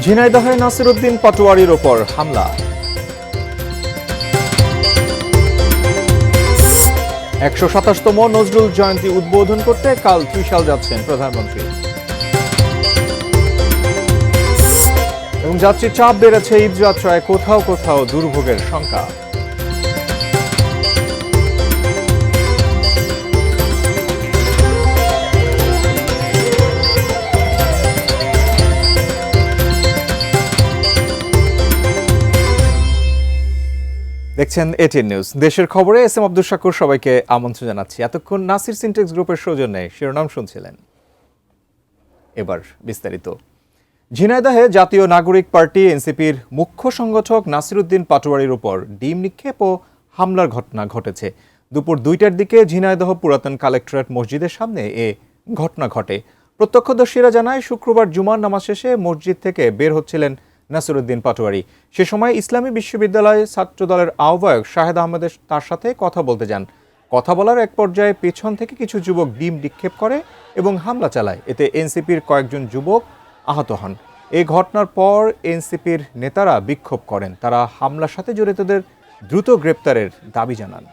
ঝিনাইদহে নাসিরউদ্দিন পাটোয়ারির ওপর হামলা। ১২৭তম নজরুল জয়ন্তী উদ্বোধন করতে কাল ত্রিশাল যাচ্ছেন প্রধানমন্ত্রী। এবং যাত্রীর চাপ বেড়েছে ঈদযাত্রায় কোথাও কোথাও দুর্ভোগের শঙ্কা। দেখছেন এটিএন নিউজ। দেশের খবরে এস এম আব্দুল শাকুর সবাইকে আমন্ত্রণ জানাচ্ছি। এতক্ষণ নাসির সিনটেক্স গ্রুপের সৌজন্যে শিরোনাম শুনছিলেন, এবার বিস্তারিত। ঝিনাইদহে জাতীয় নাগরিক পার্টি এনসিপির মুখ্য সংগঠক নাসিরউদ্দিন পাটোয়ারির উপর ডিম নিক্ষেপ ও হামলার ঘটনা ঘটেছে। দুপুর ২টার দিকে ঝিনাইদহ পুরাতন কালেক্টরেট মসজিদের সামনে এ ঘটনা ঘটে। প্রত্যক্ষদর্শীরা জানায়, শুক্রবার জুমার নামাজ শেষে মসজিদ থেকে বের হচ্ছিলেন নাসিরউদ্দিন পাটোয়ারি। সে সময় ইসলামী বিশ্ববিদ্যালয় ছাত্রদলের আহ্বায়ক শাহেদ আহমেদের তার সাথে কথা বলতে যান। কথা বলার এক পর্যায়ে পেছন থেকে কিছু যুবক ডিম নিক্ষেপ করে এবং হামলা চালায়। এতে এনসিপির কয়েকজন যুবক আহত হন। এই ঘটনার পর এনসিপির নেতারা বিক্ষোভ করেন। তারা হামলার সাথে জড়িতদের দ্রুত গ্রেপ্তারের দাবি জানান।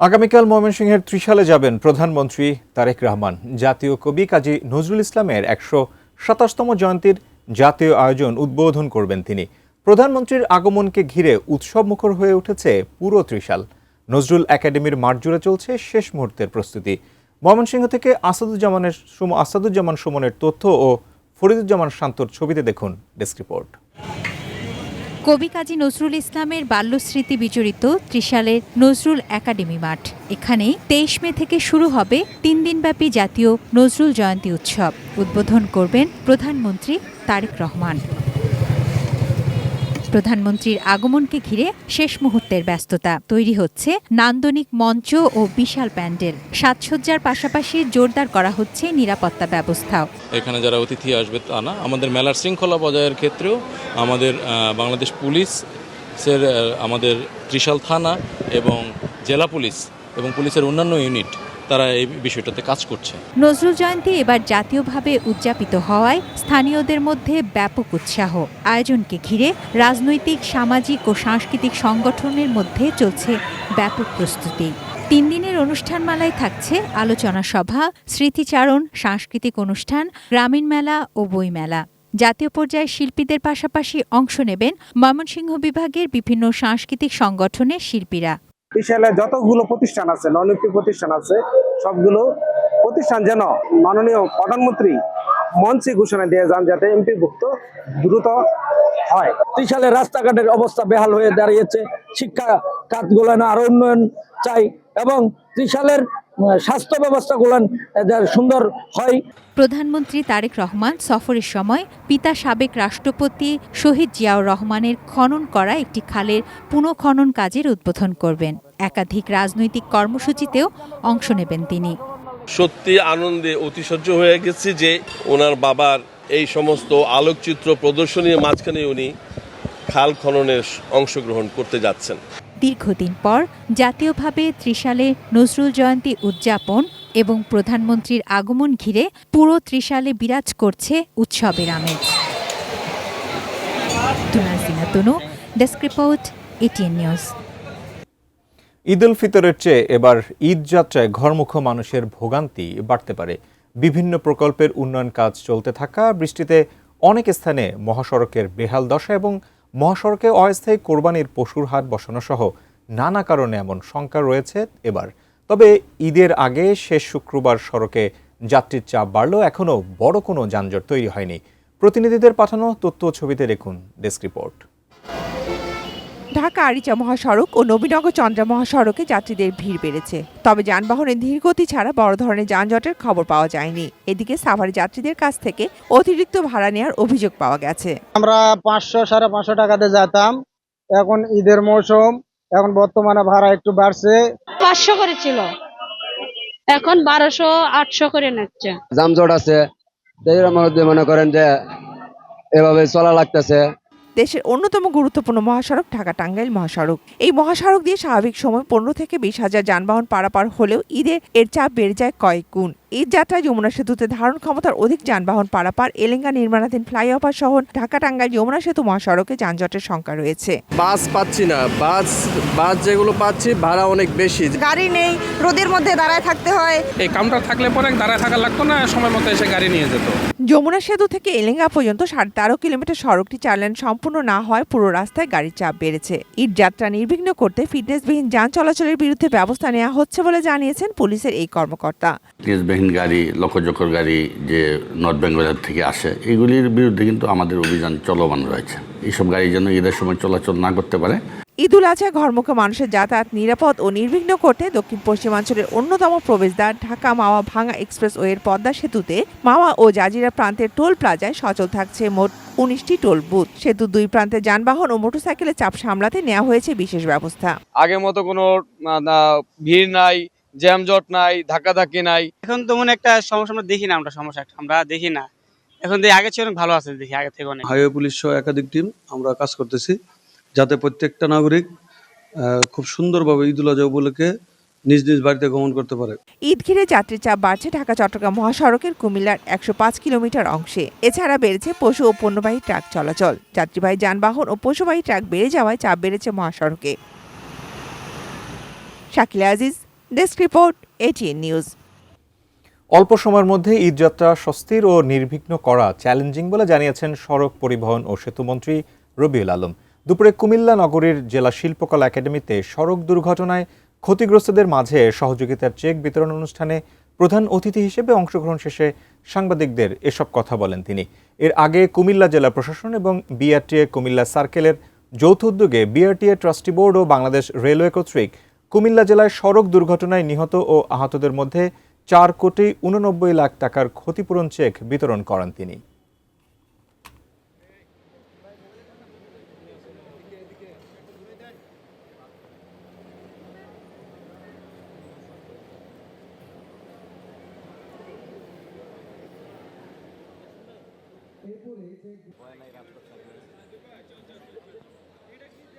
আগামীকাল ময়মনসিংহের ত্রিশালে যাবেন প্রধানমন্ত্রী তারেক রহমান। জাতীয় কবি কাজী নজরুল ইসলামের ১২৭তম জয়ন্তীর জাতীয় আয়োজন উদ্বোধন করবেন তিনি। প্রধানমন্ত্রীর আগমনকে ঘিরে উৎসবমুখর হয়ে উঠেছে পুরো ত্রিশাল। নজরুল একাডেমির মাঠ জুড়ে চলছে শেষ মুহূর্তের প্রস্তুতি। ময়মনসিংহ থেকে আসাদুজ্জামান সুমনের তথ্য ও ফরিদুজ্জামান শান্তর ছবিতে দেখুন ডেস্ক রিপোর্ট। কবি কাজী নজরুল ইসলামের বাল্যস্মৃতি বিজড়িত ত্রিশালের নজরুল একাডেমি মাঠ। এখানে ২৩ মে থেকে শুরু হবে ৩ দিনব্যাপী জাতীয় নজরুল জয়ন্তী উৎসব। উদ্বোধন করবেন প্রধানমন্ত্রী তারেক রহমান। প্রধানমন্ত্রীর আগমনকে ঘিরে শেষ মুহূর্তের ব্যস্ততা। তৈরি হচ্ছে নান্দনিক মঞ্চ ও বিশাল প্যান্ডেল। সাজসজ্জার পাশাপাশি জোরদার করা হচ্ছে নিরাপত্তা ব্যবস্থাও। এখানে যারা অতিথি আসবে তা না, আমাদের মেলার শৃঙ্খলা বজায়ের ক্ষেত্রেও আমাদের বাংলাদেশ পুলিশের, আমাদের ত্রিশাল থানা এবং জেলা পুলিশ এবং পুলিশের অন্যান্য ইউনিট তারা এই বিষয়টাতে কাজ করছে। নজরুল জয়ন্তী এবার জাতীয়ভাবে উদযাপিত হওয়ায় স্থানীয়দের মধ্যে ব্যাপক উৎসাহ। আয়োজনকে ঘিরে রাজনৈতিক, সামাজিক ও সাংস্কৃতিক সংগঠনের মধ্যে চলছে ব্যাপক প্রস্তুতি। ৩ দিনের অনুষ্ঠানমালায় থাকছে আলোচনা সভা, স্মৃতিচারণ, সাংস্কৃতিক অনুষ্ঠান, গ্রামীণ মেলা ও বইমেলা। জাতীয় পর্যায়ে শিল্পীদের পাশাপাশি অংশ নেবেন ময়মনসিংহ বিভাগের বিভিন্ন সাংস্কৃতিক সংগঠনের শিল্পীরা। ত্রিশালে যতগুলো প্রতিষ্ঠান আছে, নৈতিক প্রতিষ্ঠান আছে, সবগুলো প্রতিষ্ঠান যেন মাননীয় প্রধানমন্ত্রী মঞ্চে ঘোষণা দিয়ে যান, যাতে এমপিভুক্ত দ্রুত হয়। ত্রিশালের রাস্তাঘাটের অবস্থা বেহাল হয়ে দাঁড়িয়েছে। শিক্ষা খাতগুলো আরো উন্নয়ন চাই এবং ত্রিশালের স্বাস্থ্য ব্যবস্থাগুলো সুন্দর হয়। প্রধানমন্ত্রী তারেক রহমান সফরের সময় পিতা সাবেক রাষ্ট্রপতি শহীদ জিয়াউর রহমানের খনন করা একটি খালের পুনঃখনন কাজের উদ্বোধন করবেন। একাধিক রাজনৈতিক কর্মসূচিতেও অংশ নেবেন তিনি। সত্যি আনন্দে অতিশয্য হয়ে গেছি যে ওনার বাবার এই সমস্ত আলোকচিত্র প্রদর্শনীর মাঝখানে উনি খাল খননের অংশগ্রহণ করতে যাচ্ছেন। দীর্ঘদিন পর জাতীয়ভাবে ত্রিশালে নজরুল জয়ন্তী উদযাপন এবং প্রধানমন্ত্রীর আগমন ঘিরে পুরো ত্রিশালে বিরাজ করছে উৎসবের আমেজ। Desk report, ATN news. Eid ul ফিতরের চেয়ে এবার ঈদ যাত্রায় ঘরমুখো মানুষের ভোগান্তি বাড়তে পারে। বিভিন্ন প্রকল্পের উন্নয়ন কাজ চলতে থাকা, বৃষ্টিতে অনেক স্থানে মহাসড়কের বেহাল দশা এবং মহাসড়কে অস্থায়ী কোরবানির পশুর হাট বসানো সহ নানা কারণে এমন শঙ্কা রয়েছে এবার। তবে ঈদের আগে শেষ শুক্রবার সড়কে যাত্রীর চাপ বাড়লেও এখনও বড় কোনো যানজট তৈরি হয়নি। প্রতিনিধিদের পাঠানো তথ্য ছবিতে দেখুন ডেস্ক রিপোর্ট। ঢাকা আরিচা মহাসড়ক ও নবীনগর চন্দ্রা মহাসড়কে যাত্রীদের ভিড় বেড়েছে। তবে যানবাহনের ধীরগতি ছাড়া বড় ধরনের যানজটের খবর পাওয়া যায়নি। এদিকে সাভারে যাত্রীদের কাছ থেকে অতিরিক্ত ভাড়া নেওয়ার অভিযোগ পাওয়া গেছে। আমরা 500-550 টাকাতে যেতাম, এখন ঈদের মৌসুম, এখন বর্তমানে ভাড়া একটু বাড়ছে। 500 করেছিল, এখন 1200-800 করে নিচ্ছে। যানজট আছে, এর মধ্যে মনে করেন যে এভাবে চলা লাগতেছে। দেশের অন্যতম গুরুত্বপূর্ণ মহাসড়ক ঢাকা টাঙ্গাইল মহাসড়ক। এই মহাসড়ক দিয়ে স্বাভাবিক সময় 15 থেকে 20,000 যানবাহন পারাপার হলেও ঈদে এর চাপ বেড়ে যায় কয়েক গুণ। ঈদ যাত্রায় যমুনা সেতুতে ধারণ ক্ষমতার অধিক যানবাহন পারাপার, এলেঙ্গা নির্মাণাধীন ফ্লাইওভার সহ ঢাকা টাঙ্গাইল যমুনা সেতু মহাসড়কে যানজটের সংখ্যা রয়েছে। বাস পাচ্ছি না, বাস যেগুলো পাচ্ছি ভাড়া অনেক বেশি। গাড়ি নেই, রোদের মধ্যে দাঁড়ায় থাকতে হয়। এই কাউন্টার থাকলে পরে দাঁড়ায় থাকা লাগতো না, সময় মতো এসে গাড়ি নিয়ে যেত। যমুনা সেতু থেকে এলেঙ্গা পর্যন্ত 13.5 কিলোমিটার সড়কটি 4 লেন সম্পূর্ণ না হয় পুরো রাস্তায় গাড়ির চাপ বেড়েছে। ঈদ যাত্রা নির্বিঘ্ন করতে ফিটনেসবিহীন যান চলাচলের বিরুদ্ধে ব্যবস্থা নেওয়া হচ্ছে বলে জানিয়েছেন পুলিশের এই কর্মকর্তা। ফিটনেসবিহীন গাড়ি, লক্ষ্যচক্কর গাড়ি যে নর্থ বেঙ্গল থেকে আসে, এগুলির বিরুদ্ধে কিন্তু আমাদের অভিযান চলমান রয়েছে। এইসব গাড়ি যেন ঈদের সময় চলাচল না করতে পারে। ঈদুল আজহা ঘরমুখী মানুষের যাতায়াত নিরাপদ ও নির্বিঘ্ন করতে দক্ষিণ পশ্চিমাঞ্চলের অন্যতম প্রবেশদ্বার ঢাকা মাওয়া ভাঙা এক্সপ্রেসওয়ের পদ্মা সেতুতে মাওয়া ও জাজিরা প্রান্তের টোল প্লাজায় সচল থাকছে মোট 19টি টোল বুথ। সেতুর দুই প্রান্তে যানবাহন ও মোটরসাইকেলের চাপ সামলাতে নেওয়া হয়েছে বিশেষ ব্যবস্থা। আগের মতো কোনো ভিড় নাই, জ্যামজট নাই, ধাক্কাধাক্কি নাই। এখন তেমন একটা সমস্যা আমরা দেখি না, আমরা দেখি না। এখন আগে চেয়ে অনেক ভালো আছে, দেখি আগে থেকে অনেক। হাইওয়ে পুলিশ সহ একাধিক টিম আমরা কাজ করতেছি যাতে প্রত্যেকটা নাগরিক খুব সুন্দরভাবে ঈদুল আজহা উপলক্ষে নিজ নিজ বাড়িতে গমন করতে পারে। ঈদ ঘিরে যাত্রীর চাপ বাড়ছে ঢাকা চট্টগ্রাম মহাসড়কের কুমিল্লার 105 কিলোমিটার অংশে। এছাড়া বেড়েছে পশু ও পণ্যবাহী ট্রাক চলাচল। যাত্রীবাহী যানবাহন ও পশুবাহী ট্রাক বেড়ে যাওয়ায় চাপ বেড়েছে মহাসড়কে। Shakila Aziz, desk report, ATN news. অল্প সময়ের মধ্যে ঈদযাত্রা স্বস্তির ও নির্বিঘ্ন করা চ্যালেঞ্জিং বলে জানিয়েছেন সড়ক পরিবহন ও সেতুমন্ত্রী রবিউল আলম। দুপুরে কুমিল্লা নগরীর জেলা শিল্পকলা একাডেমিতে সড়ক দুর্ঘটনায় ক্ষতিগ্রস্তদের মাঝে সহযোগিতার চেক বিতরণ অনুষ্ঠানে প্রধান অতিথি হিসেবে অংশগ্রহণ শেষে সাংবাদিকদের এসব কথা বলেন তিনি। এর আগে কুমিল্লা জেলা প্রশাসন এবং বিআরটিএ কুমিল্লা সার্কেলের যৌথ উদ্যোগে বিআরটিএ ট্রাস্টি বোর্ড ও বাংলাদেশ রেলওয়ে কর্তৃক কুমিল্লা জেলায় সড়ক দুর্ঘটনায় নিহত ও আহতদের মধ্যে 4,89,00,000 টাকার ক্ষতিপূরণ চেক বিতরণ করেন তিনি।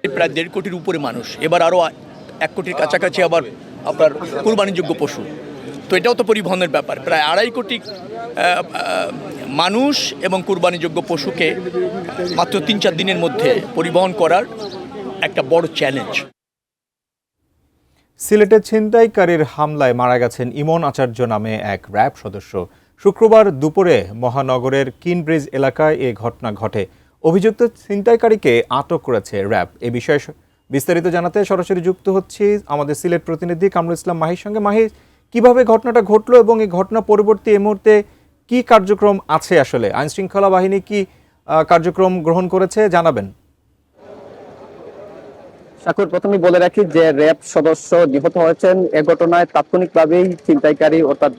প্রায় 1.5 কোটির উপরে মানুষ, এবার আরও 1 কোটির কাছাকাছি আবার আপনার কুরবানিযোগ্য পশু। তো এটাও তো পরিবহনের ব্যাপার। প্রায় 2.5 কোটি মানুষ এবং কুরবানিযোগ্য পশুকে মাত্র 3-4 দিনের মধ্যে পরিবহন করার একটা বড় চ্যালেঞ্জ। সিলেটে ছিনতাইকারীর হামলায় মারা গেছেন ইমন আচার্য নামে এক র্যাব সদস্য। শুক্রবার দুপুরে মহানগরের কিনব্রিজ এলাকায় এ ঘটনা ঘটে। অভিযুক্ত ছিনতাইকারীকে আটক করেছে র্যাব। এ বিষয়ে বিস্তারিত জানাতে সরাসরি যুক্ত হচ্ছি আমাদের সিলেট প্রতিনিধি কামরুল ইসলাম মাহির সঙ্গে। মাহি, কিভাবে ঘটনাটা ঘটলো এবং এই ঘটনা পরবর্তী এই মুহূর্তে কি কার্যক্রম আছে? আসলে আইন শৃঙ্খলা বাহিনী কি কার্যক্রম গ্রহণ করেছে জানাবেন। শাকুর, প্রথমেই বলে রাখি যে র্যাব সদস্য নিহত হয়েছেন। এ ঘটনায় তাৎক্ষণিকভাবেই ছিনতাইকারী অর্থাৎ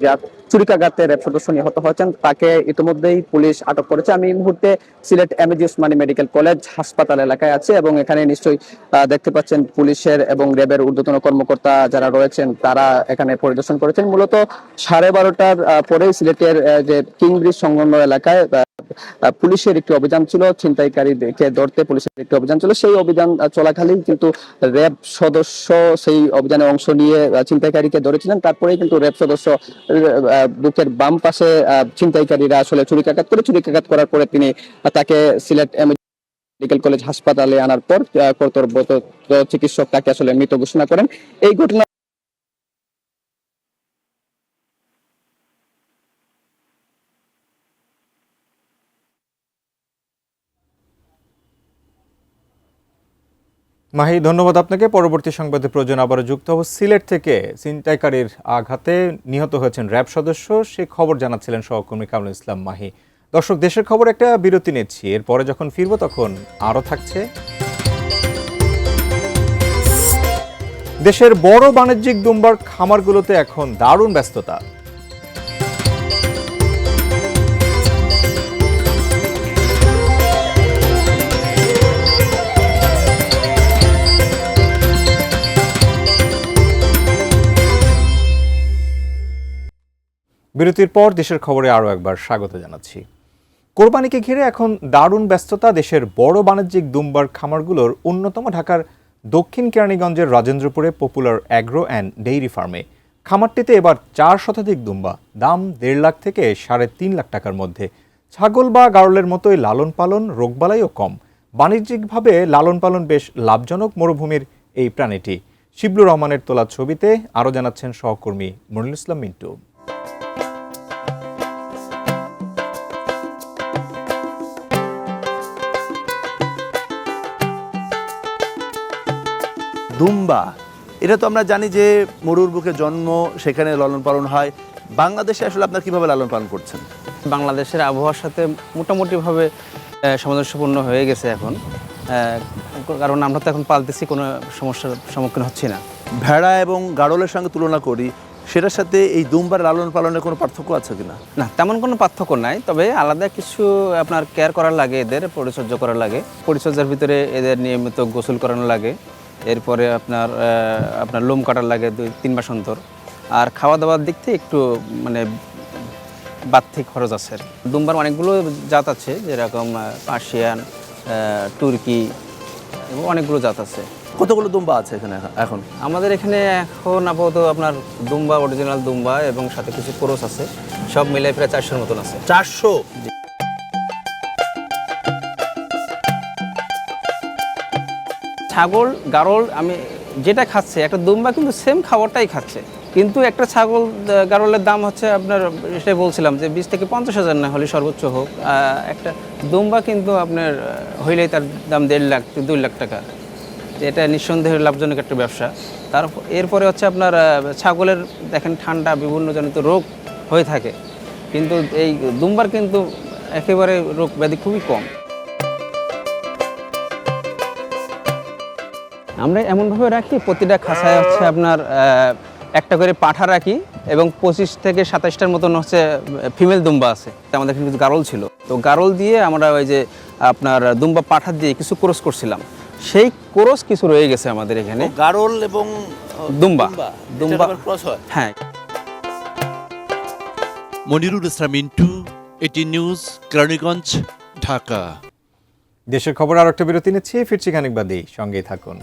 চুরিকাঘাতে র্যাব সদস্য নিহত হয়েছেন, তাকে ইতিমধ্যেই পুলিশ আটক করেছে। আমি এই মুহূর্তে Sylhet MAG Osmani medical college হাসপাতাল এলাকায় আছে এবং এখানে নিশ্চয়ই দেখতে পাচ্ছেন পুলিশের এবং র্যাবের ঊর্ধ্বতন কর্মকর্তা যারা রয়েছেন তারা এখানে পরিদর্শন করেছেন। মূলত 12:30টার পরে সিলেটের যে কিংব্রিজ সংলগ্ন এলাকায় পুলিশের একটি অভিযান ছিল, ছিনতাইকারীকে ধরতে পুলিশের একটি অভিযান ছিল। সেই অভিযান চলাকালীন কিন্তু র্যাব সদস্য সেই অভিযানে অংশ নিয়ে ছিনতাইকারীকে ধরেছিলেন। তারপরেই কিন্তু র্যাব সদস্য বুকের বাম পাশে ছিনতাইকারীরা আসলে ছুরিকাঘাত করার পরে তাকে সিলেট মেডিকেল কলেজ হাসপাতালে আনার পর কর্তব্যরত চিকিৎসক তাকে আসলে মৃত ঘোষণা করেন। এই ঘটনা মাহি, ধন্যবাদ আপনাকে। পরবর্তী সংবাদে প্রয়োজন আবারও যুক্ত হব। সিলেট থেকে ছিনতাইকারীর আঘাতে নিহত হয়েছেন র্যাব সদস্য, সে খবর জানাচ্ছিলেন সহকর্মী কামরুল ইসলাম মাহি। দর্শক, দেশের খবর একটা বিরতি নিচ্ছি, এরপরে যখন ফিরব তখন আরও থাকছে। দেশের বড় বাণিজ্যিক দুম্বার খামারগুলোতে এখন দারুণ ব্যস্ততা। বিরতির পর দেশের খবরে আরও একবার স্বাগত জানাচ্ছি। কোরবানিকে ঘিরে এখন দারুণ ব্যস্ততা দেশের বড় বাণিজ্যিক দুম্বার খামারগুলোর অন্যতম ঢাকার দক্ষিণ কেরানীগঞ্জের রাজেন্দ্রপুরে পপুলার অ্যাগ্রো অ্যান্ড ডেইরি ফার্মে। খামারটিতে এবার 4 শতাধিক দুম্বা, দাম 1.5 লাখ থেকে 3.5 লাখ টাকার মধ্যে। ছাগল বা গারলের মতোই লালন পালন, রোগবালাইও কম। বাণিজ্যিকভাবে লালন পালন বেশ লাভজনক মরুভূমির এই প্রাণীটি। শিবলুর রহমানের তোলা ছবিতে আরও জানাচ্ছেন সহকর্মী মনিরুল ইসলাম মিন্টু। দুম্বা, এটা তো আমরা জানি যে মরুর বুকে জন্ম, সেখানে লালন পালন হয়। বাংলাদেশে আসলে আপনার কিভাবে লালন পালন করছেন? বাংলাদেশের আবহাওয়ার সাথে মোটামুটিভাবে সামঞ্জস্যপূর্ণ হয়ে গেছে এখন, কারণ আমরা তো এখন পালতেছি, কোনো সমস্যার সম্মুখীন হচ্ছি না। ভেড়া এবং গাড়লের সঙ্গে তুলনা করি, সেটার সাথে এই দুম্বার লালন পালনের কোনো পার্থক্য আছে কিনা? না, তেমন কোনো পার্থক্য নাই, তবে আলাদা কিছু আপনার কেয়ার করার লাগে, এদের পরিচর্যা করার লাগে। পরিচর্যার ভিতরে এদের নিয়মিত গোসল করানো লাগে, এরপরে আপনার লোম কাটার লাগে 2-3 মাস অন্তর। আর খাওয়া দাওয়ার দিক থেকে একটু মানে বাড়তি খরচ আছে। দুম্বার অনেকগুলো জাত আছে, যেরকম পার্সিয়ান, তুর্কি, এবং অনেকগুলো জাত আছে। কতগুলো দুম্বা আছে এখানে এখন? আমাদের এখানে এখন আপাতত আপনার দুম্বা, অরিজিনাল দুম্বা এবং সাথে কিছু ক্রস আছে, সব মিলাই প্রায় 400-র মতন আছে। 400? ছাগল, গারল আমি যেটা খাচ্ছে, একটা দুম্বা কিন্তু সেম খাবারটাই খাচ্ছে, কিন্তু একটা ছাগল গারলের দাম হচ্ছে আপনার, সেটাই বলছিলাম যে 20 থেকে 50,000 না হলে সর্বোচ্চ হোক। একটা দুম্বা কিন্তু আপনার হইলেই তার দাম 1.5 লাখ থেকে 2 লাখ টাকা। এটা নিঃসন্দেহে লাভজনক একটা ব্যবসা। এরপরে হচ্ছে আপনার ছাগলের দেখেন ঠান্ডা বিভিন্ন জনিত রোগ হয়ে থাকে, কিন্তু এই দুম্বার কিন্তু একেবারে রোগ ব্যাধি খুবই কম। আমরা এমনভাবে রাখি, প্রতিটা খাঁচায় হচ্ছে আপনার একটা করে পাঠা রাখি এবং 25 থেকে 27টার মতন হচ্ছে ফিমেল দুম্বা আছে। আমাদের এখানে কিছু গারল ছিল, তো গারল দিয়ে আমরা ওই যে আপনার দুম্বা পাঠা দিয়ে কিছু ক্রস করছিলাম, সেই ক্রস কিছু রয়ে গেছে আমাদের এখানে। গারল এবং দুম্বা ক্রস হয়। হ্যাঁ। Monirul Islam Mintu, ATN news, Keraniganj, Dhaka. দেশের খবর আর একটা বিরতি নিচ্ছি, ফিরছি খানিক বাদেই, সঙ্গেই থাকুন।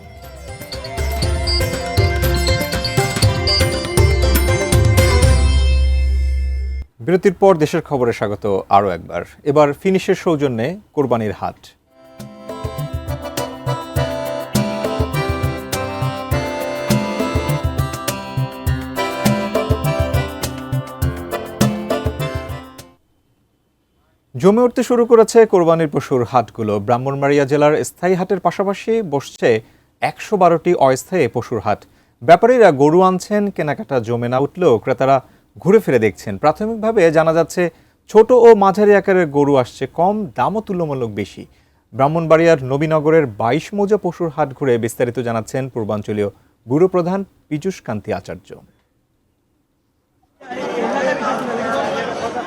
বিরতির পর দেশের খবরে স্বাগত আরও একবার। এবার ফিনিশের সৌজন্যে কোরবানির হাট। জমে উঠতে শুরু করেছে কোরবানির পশুর হাটগুলো। ব্রাহ্মণবাড়িয়া জেলার স্থায়ী হাটের পাশাপাশি বসছে 112টি অস্থায়ী পশুর হাট। ব্যাপারীরা গরু আনছেন, কেনাকাটা জমে না উঠলেও ক্রেতারা ঘুরে ফিরে দেখছেন। প্রাথমিকভাবে জানা যাচ্ছে ছোট ও মাঝারি আকারের গরু আসছে কম, দামও তুলনামূলক বেশি। ব্রাহ্মণবাড়িয়ার নবীনগরের 22 মৌজা পশুর হাট ঘুরে বিস্তারিত জানাচ্ছেন পূর্বাঞ্চলীয় ব্যুরো প্রধান পীযূষ কান্তি আচার্য।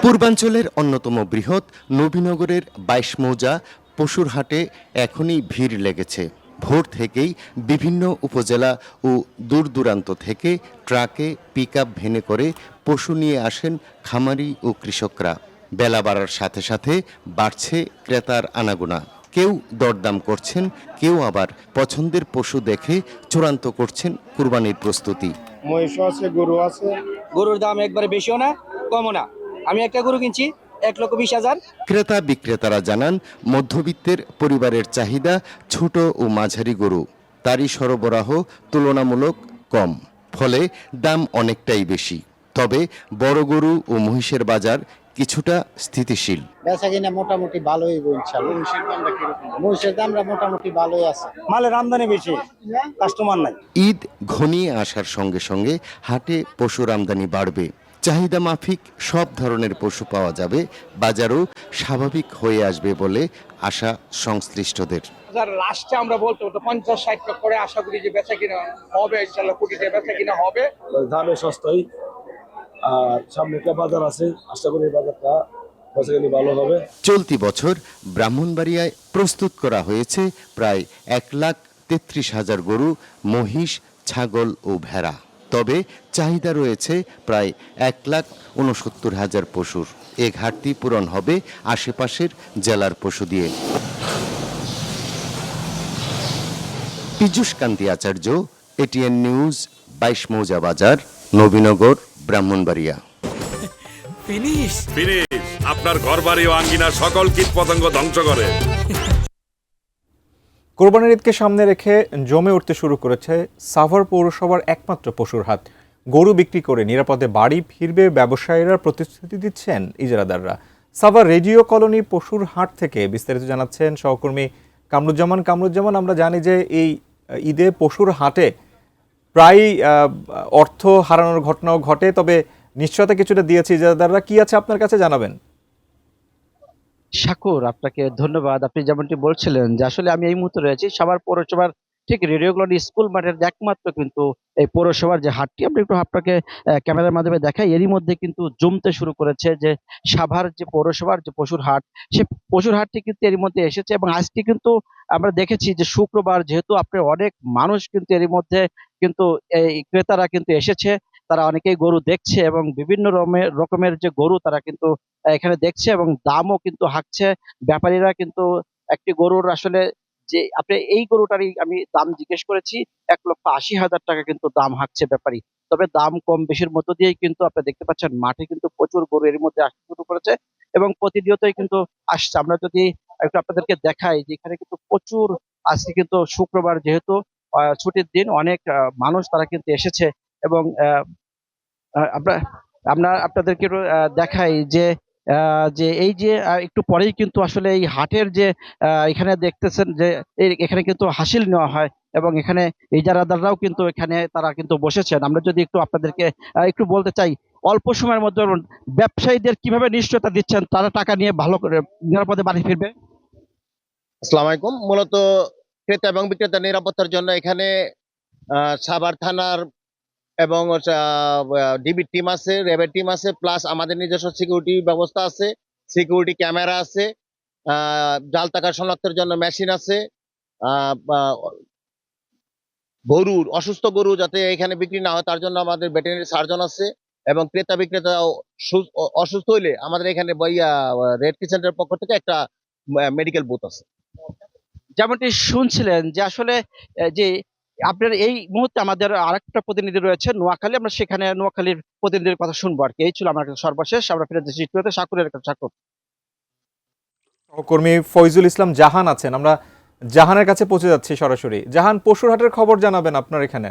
পূর্বাঞ্চলের অন্যতম বৃহৎ নবীনগরের 22 মৌজা পশুর হাটে এখনই ভিড় লেগেছে। ভোর থেকেই বিভিন্ন উপজেলা ও দূর দূরান্ত থেকে ট্রাকে পিকআপ ভ্যানে করে পশু নিয়ে আসেন খামারি ও কৃষকরা। বেলা বাড়ার সাথে সাথে বাড়ছে ক্রেতার আনাগোনা। কেউ দরদাম করছেন, কেউ আবার পছন্দের পশু দেখে চূড়ান্ত করছেন কুরবানির প্রস্তুতি। মহিষ আছে, গরু আছে। গরুর দাম একবারে বেশিও না কমও না। আমি একটা গরু কিনছি 1,20,000। ক্রেতা বিক্রেতারা জানান, মধ্যবিত্তের পরিবারের চাহিদা ছোট ও মাঝারি গরু, তারই সরবরাহ তুলনামূলক কম, ফলে দাম অনেকটাই বেশি। তবে বড় গরু ও মহিষের বাজার কিছুটা স্থিতিশীল। বেচা কিনা মোটামুটি ভালোই ইনশাআল্লাহ। মহিষের দামটা মোটামুটি ভালোই আছে, মালের আমদানি বেশি, কাস্টমার নাই। ঈদ ঘনিয়ে আসার সঙ্গে সঙ্গে হাটে পশুর আমদানি বাড়বে। চাহিদা মাফিক সব ধরনের পশু পাওয়া যাবে, বাজারও স্বাভাবিক হয়ে আসবে বলে আশা সংশ্লিষ্টদের। লাস্টে আমরা বলতে 50-60 করে আশা করি যে বেচা কিনা হবে, ইনশাআল্লাহ কোটি টাকা বেচা কিনা হবে। দামে সস্তাই, আর সামনে একটা বাজার আছে, আশা করি বাজারটা বেচা কিনা ভালো হবে। চলতি বছর ব্রাহ্মণবাড়িয়ায় প্রস্তুত করা হয়েছে প্রায় 1,33,000 গরু, মহিষ, ছাগল ও ভেড়া। তবে চাহিদা রয়েছে প্রায় 1,69,000 পশুর। এ ঘাটতি পূরণ হবে আশেপাশের জেলার পশু দিয়ে। পীযূষ কান্তি আচার্য, এটিএন নিউজ, 22 মৌজা বাজার, নবীনগর, ব্রাহ্মণবাড়িয়া। ফিনিশ আপনার ঘরবাড়ি ও আঙ্গিনার সকল কীটপতঙ্গ ধ্বংস করে। কোরবানির ঈদকে সামনে রেখে জমে উঠতে শুরু করেছে সাভার পৌরসভার একমাত্র পশুর হাট। গরু বিক্রি করে নিরাপদে বাড়ি ফিরবে ব্যবসায়ীরা প্রতিশ্রুতি দিচ্ছেন ইজারাদাররা। সাভার রেডিও কলোনি পশুর হাট থেকে বিস্তারিত জানাচ্ছেন সহকর্মী কামরুজ্জামান। আমরা জানি যে এই ঈদে পশুর হাটে প্রায় অর্থ হারানোর ঘটনাও ঘটে, তবে নিশ্চয়তা কিছুটা দিয়েছে ইজারাদাররা। কি আছে আপনার কাছে জানাবেন? শাকুর, আপনাকে ধন্যবাদ। আপনি যেমনটি বলছিলেন যে আসলে আমি এই মুহূর্তে রয়েছি সাভার পৌরসভার ঠিক রেডিও কলোনি স্কুল মাঠের একমাত্র কিন্তু এই পৌরসভার যে হাটটি, আমরা একটু আপনাকে ক্যামেরার মাধ্যমে দেখাই। এরই মধ্যে কিন্তু জমতে শুরু করেছে যে সাভার যে পৌরসভার যে পশুর হাট, সে পশুর হাটটি কিন্তু এরই মধ্যে এসেছে। এবং আজকে কিন্তু আমরা দেখেছি যে শুক্রবার, যেহেতু আপনার অনেক মানুষ কিন্তু এরই মধ্যে কিন্তু এই ক্রেতারা কিন্তু এসেছে, তারা অনেকেই গরু দেখছে এবং বিভিন্ন রকমের যে গরু তারা কিন্তু এখানে দেখছে এবং দামও কিন্তু হাঁকছে। ব্যাপারীরা কিন্তু একটি গরুর আসলে যে আপনি এই গরুটারই আমি দাম জিজ্ঞেস করেছি, 1,80,000 টাকা কিন্তু দাম হাঁকছে ব্যাপারী। তবে দাম কম বেশির মধ্য দিয়েই কিন্তু আপনি দেখতে পাচ্ছেন মাঠে কিন্তু প্রচুর গরু এর মধ্যে আসতে শুরু করেছে এবং প্রতিনিয়তই কিন্তু আসছে। আমরা যদি একটু আপনাদেরকে দেখাই যে এখানে কিন্তু প্রচুর, আজকে কিন্তু শুক্রবার যেহেতু ছুটির দিন, অনেক মানুষ তারা কিন্তু এসেছে এবং আমরা আপনাদেরকে দেখাই যে যে এই যে একটু পরেই কিন্তু আসলে এই হাটের যে এখানে দেখতেছেন যে এখানে কিন্তু হাসিল নেওয়া হয় এবং এখানে ইজারাদাররাও কিন্তু এখানে তারা কিন্তু বসেছেন। আমরা যদি একটু আপনাদেরকে একটু বলতে চাই, অল্প সময়ের মধ্যে ব্যবসায়ীদের কিভাবে নিশ্চয়তা দিচ্ছেন তারা টাকা নিয়ে ভালো করে নিরাপদে বাড়ি ফিরবে? আসসালামু আলাইকুম। মূলত ক্রেতা এবং বিক্রেতা নিরাপত্তার জন্য এখানে সাভার থানার এবং ডিবির টিম আছে, র্যাবের টিম আছে, প্লাস আমাদের নিজস্ব সিকিউরিটি ব্যবস্থা আছে, সিকিউরিটি ক্যামেরা আছে, জাল টাকা শনাক্তের জন্য মেশিন আছে, গরুর অসুস্থ গরু যাতে এখানে বিক্রি না হয় তার জন্য আমাদের ভেটেরিনারি সার্জন আছে এবং ক্রেতা বিক্রেতা অসুস্থ হইলে আমাদের এখানে রেড ক্রিসেন্টের পক্ষ থেকে একটা মেডিকেল বুথ আছে। যেমনটি শুনছিলেন যে আসলে যে আপনার এই মুহূর্তে আমাদের আরেকটা প্রতিনিধি রয়েছে নোয়াখালী, আমরা সেখানে নোয়াখালীর প্রতিনিধির কথা শুনবো আর কি। এই ছিল আমার সর্বশেষ। আমরা ফিরে যাচ্ছি সাকুরের কাছে। সাকুর, সহকর্মী ফয়জুল ইসলাম জাহান আছেন, আমরা জাহানের কাছে পৌঁছে যাচ্ছি সরাসরি। জাহান, পশুর হাটের খবর জানাবেন আপনার এখানে।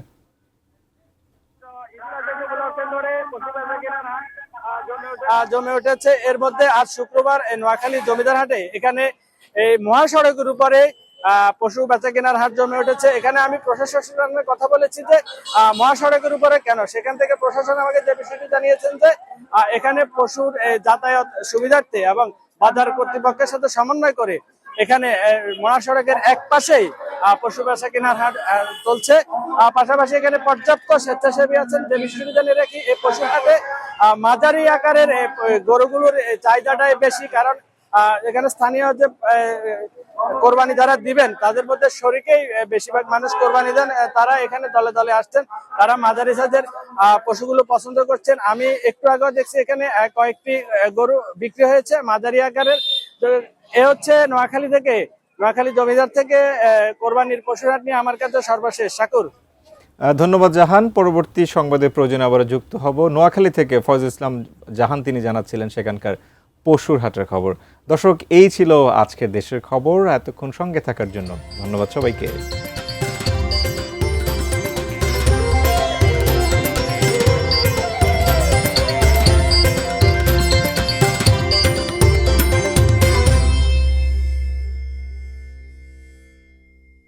জমে উঠেছে। এর মধ্যে আজ শুক্রবার নোয়াখালী জমিদার হাটে এখানে এই মহাসড়কের উপরে পশু বেচা কেনার হাট জমে উঠেছে। এখানে আমি প্রশাসনের সঙ্গে কথা বলেছি যে মহাসড়কের উপরে কেন, সেখান থেকে প্রশাসন আমাকে যে বিষয়টি জানিয়েছেন যে এখানে পশুর যাতায়াত সুবিধার্থে এবং বাজার কর্তৃপক্ষের সাথে সমন্বয় করে এখানে মহাসড়কের এক পাশেই পশু বেচা কেনার হাট চলছে। পাশাপাশি এখানে পর্যাপ্ত স্বেচ্ছাসেবী আছেন। যে বিষয়টি জানিয়ে রাখি, এই পশু হাটে মাঝারি আকারের গরুগুলোর চাহিদাটাই বেশি, কারণ এখানে স্থানীয় যে কোরবানি যারা দিবেন তাদের মধ্যে শরিকেই বেশিরভাগ মানুষ কোরবানি দেন, তারা এখানে দলে দলে আসছেন, তারা মাঝারি সাইজের পশুগুলো পছন্দ করছেন। আমি একটু আগেও দেখছি এখানে কয়েকটি গরু বিক্রি হয়েছে মাঝারি আকারের। এ হচ্ছে নোয়াখালী থেকে, নোয়াখালী জমিদার থেকে কোরবানির পশুর হাট নিয়ে আমার কাছে সর্বশেষ। সাকুর, ধন্যবাদ জাহান। পরবর্তী সংবাদে প্রয়োজনে আবার যুক্ত হব। নোয়াখালী থেকে ফয়জুল ইসলাম জাহান তিনি জানাচ্ছিলেন সেখানকার পশুর হাটের খবর। দর্শক, এই ছিল আজকের দেশের খবর। এতক্ষণ সঙ্গে থাকার জন্য ধন্যবাদ সবাইকে।